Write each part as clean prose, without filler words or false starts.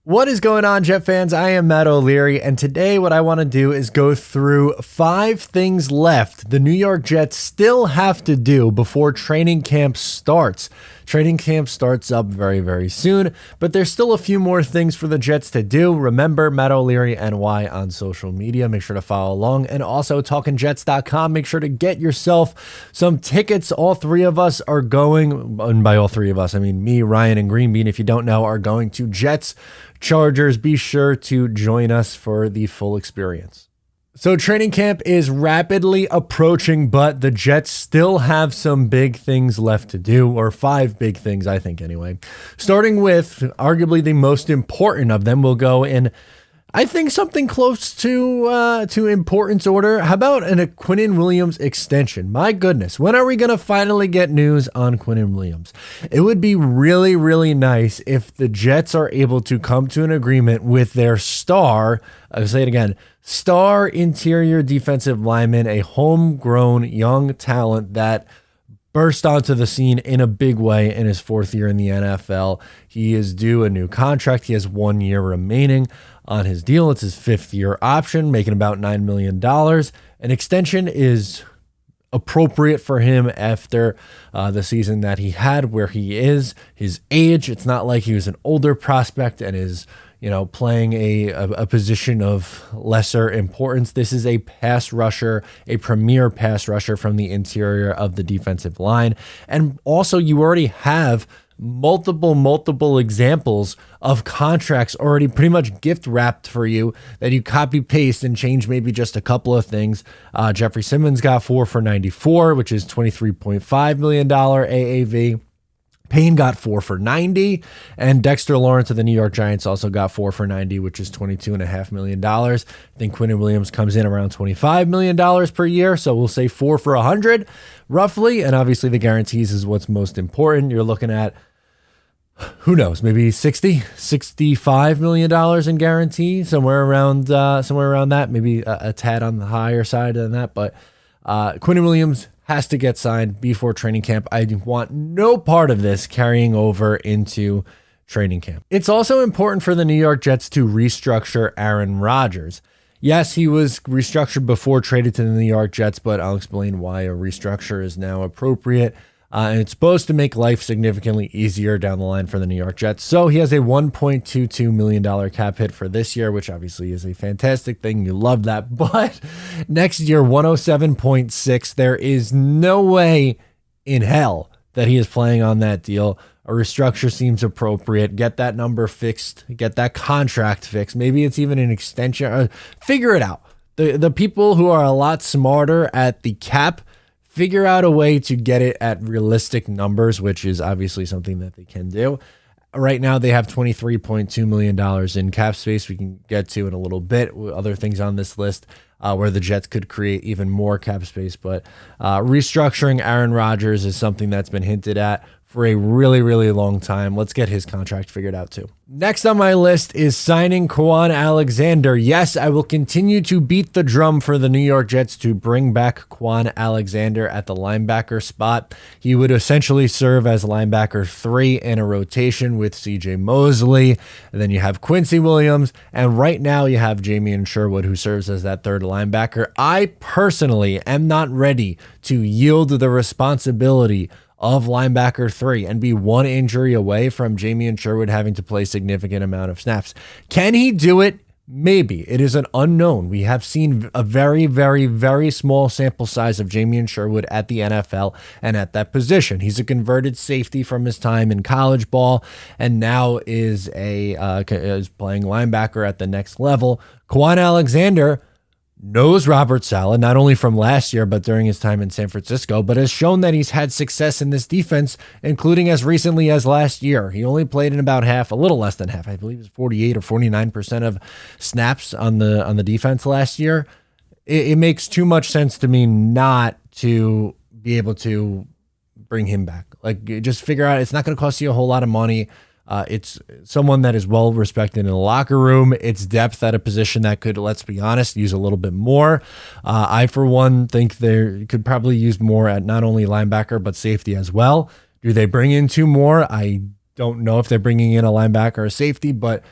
What is going on, Jet fans? I am Matt O'Leary, and today what I want to do is go through 5 things left the New York Jets still have to do before training camp starts. Training camp starts up very, very soon, but there's still a few more things for the Jets to do. Remember, Matt O'Leary NY on social media. Make sure to follow along. And also, TalkingJets.com. Make sure to get yourself some tickets. All 3 of us are going, and by all 3 of us, I mean me, Ryan, and Greenbean, if you don't know, are going to Jets Chargers. Be sure to join us for the full experience. So training camp is rapidly approaching, but the Jets still have some big things left to do, or 5 big things, I think, anyway. Starting with arguably the most important of them, we'll go in, I think, something close to importance order. How about a Quinn Williams extension? My goodness, when are we going to finally get news on Quinn Williams? It would be really, really nice if the Jets are able to come to an agreement with their star, I'll say it again, star interior defensive lineman, a homegrown young talent that burst onto the scene in a big way in his 4th year in the NFL. He is due a new contract. He has 1 year remaining on his deal. It's his 5th year option, making about $9 million. An extension is appropriate for him after the season that he had, where he is, his age. It's not like he was an older prospect and is playing a position of lesser importance. This is a pass rusher, a premier pass rusher from the interior of the defensive line. And also, you already have multiple examples of contracts already pretty much gift wrapped for you that you copy paste and change maybe just a couple of things. Jeffrey Simmons got 4 for $94, which is $23.5 million AAV. Payne got 4 for $90, and Dexter Lawrence of the New York Giants also got 4 for $90, which is $22.5 million. I think Quinn Williams comes in around $25 million per year, so we'll say 4 for $100 roughly, and obviously the guarantees is what's most important. You're looking at, who knows, maybe $65 million in guarantee, somewhere around that, maybe a tad on the higher side than that, but Quinn Williams has to get signed before training camp. I want no part of this carrying over into training camp. It's also important for the New York Jets to restructure Aaron Rodgers. Yes, he was restructured before traded to the New York Jets, but I'll explain why a restructure is now appropriate. And it's supposed to make life significantly easier down the line for the New York Jets. So he has a $1.22 million cap hit for this year, which obviously is a fantastic thing. You love that. But next year, 107.6. There is no way in hell that he is playing on that deal. A restructure seems appropriate. Get that number fixed. Get that contract fixed. Maybe it's even an extension. Figure it out. The people who are a lot smarter at the cap, figure out a way to get it at realistic numbers, which is obviously something that they can do. Right now, they have $23.2 million in cap space. We can get to in a little bit other things on this list where the Jets could create even more cap space. But restructuring Aaron Rodgers is something that's been hinted at for a really, really long time. Let's get his contract figured out too. Next on my list is signing Quan Alexander. Yes, I will continue to beat the drum for the New York Jets to bring back Quan Alexander at the linebacker spot. He would essentially serve as linebacker 3 in a rotation with CJ Mosley. And then you have Quincy Williams. And right now you have Jamie Sherwood, who serves as that 3rd linebacker. I personally am not ready to yield the responsibility of linebacker 3 and be 1 injury away from Jamie Sherwood having to play significant amount of snaps. Can he do it? Maybe. It is an unknown. We have seen a very, very, very small sample size of Jamie Sherwood at the NFL and at that position. He's a converted safety from his time in college ball and now is playing linebacker at the next level. Quan Alexander knows Robert Saleh, not only from last year, but during his time in San Francisco, but has shown that he's had success in this defense, including as recently as last year. He only played in about half, a little less than half. I believe it was 48 or 49% of snaps on the defense last year. It makes too much sense to me not to be able to bring him back. Like, just figure out it's not going to cost you a whole lot of money. It's someone that is well respected in the locker room. It's depth at a position that could, let's be honest, use a little bit more. I, for one, think they could probably use more at not only linebacker, but safety as well. Do they bring in 2 more? I don't know if they're bringing in a linebacker or a safety, but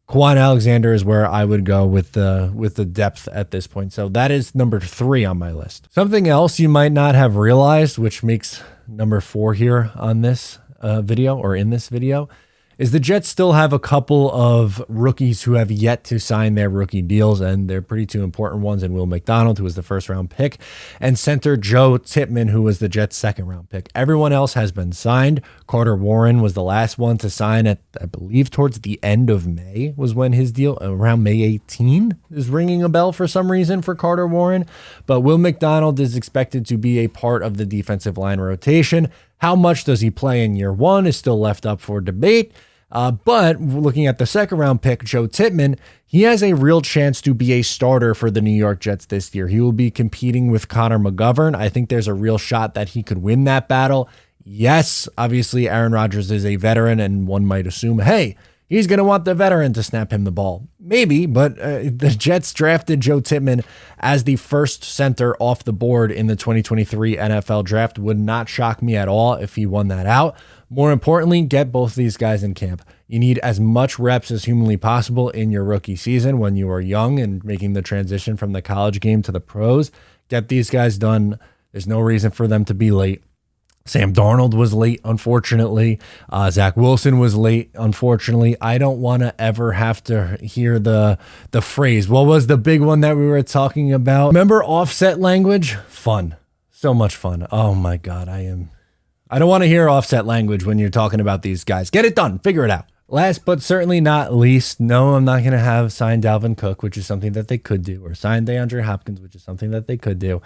Quan Alexander is where I would go with the depth at this point. So that is number 3 on my list. Something else you might not have realized, which makes number 4 here on this video, or in this video, is the Jets still have a couple of rookies who have yet to sign their rookie deals, and they're pretty 2 important ones, and Will McDonald, who was the first-round pick, and center Joe Tippmann, who was the Jets' second-round pick. Everyone else has been signed. Carter Warren was the last one to sign at, I believe, towards the end of May was when his deal, around May 18, is ringing a bell for some reason for Carter Warren. But Will McDonald is expected to be a part of the defensive line rotation. How much does he play in year 1 is still left up for debate. But looking at the second-round pick, Joe Tippmann, he has a real chance to be a starter for the New York Jets this year. He will be competing with Connor McGovern. I think there's a real shot that he could win that battle. Yes, obviously Aaron Rodgers is a veteran, and one might assume, hey, he's going to want the veteran to snap him the ball. Maybe, but the Jets drafted Joe Tippmann as the first center off the board in the 2023 NFL draft. Would not shock me at all if he won that out. More importantly, get both these guys in camp. You need as much reps as humanly possible in your rookie season when you are young and making the transition from the college game to the pros. Get these guys done. There's no reason for them to be late. Sam Darnold was late, unfortunately. Zach Wilson was late, unfortunately. I don't want to ever have to hear the phrase. What was the big one that we were talking about? Remember offset language? Fun. So much fun. Oh my God, I don't want to hear offset language when you're talking about these guys. Get it done. Figure it out. Last but certainly not least, no, I'm not going to have signed Dalvin Cook, which is something that they could do, or signed DeAndre Hopkins, which is something that they could do.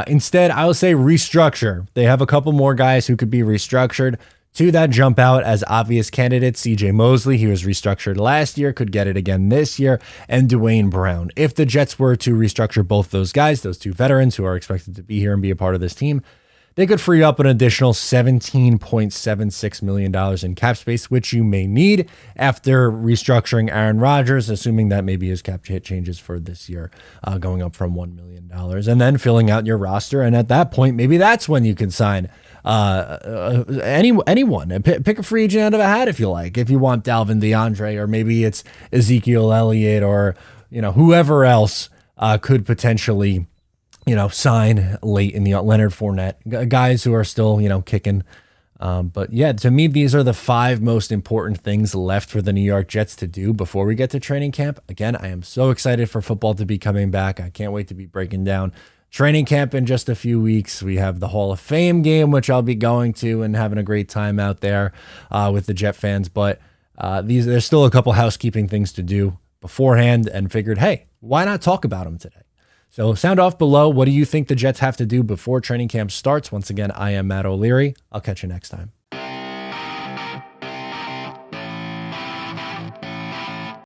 Instead, I will say restructure. They have a couple more guys who could be restructured. 2 that jump out as obvious candidates: CJ Mosley, he was restructured last year, could get it again this year, and Dwayne Brown. If the Jets were to restructure both those guys, those 2 veterans who are expected to be here and be a part of this team, they could free up an additional $17.76 million in cap space, which you may need after restructuring Aaron Rodgers, assuming that maybe his cap hit changes for this year, going up from $1 million, and then filling out your roster. And at that point, maybe that's when you can sign anyone. Pick a free agent out of a hat if you like. If you want Dalvin DeAndre, or maybe it's Ezekiel Elliott, or whoever else could potentially sign late in the Leonard Fournette, guys who are still, kicking. But yeah, to me, these are the 5 most important things left for the New York Jets to do before we get to training camp. Again, I am so excited for football to be coming back. I can't wait to be breaking down training camp in just a few weeks. We have the Hall of Fame game, which I'll be going to and having a great time out there with the Jet fans. But there's still a couple housekeeping things to do beforehand, and figured, hey, why not talk about them today? So sound off below. What do you think the Jets have to do before training camp starts? Once again, I am Matt O'Leary. I'll catch you next time.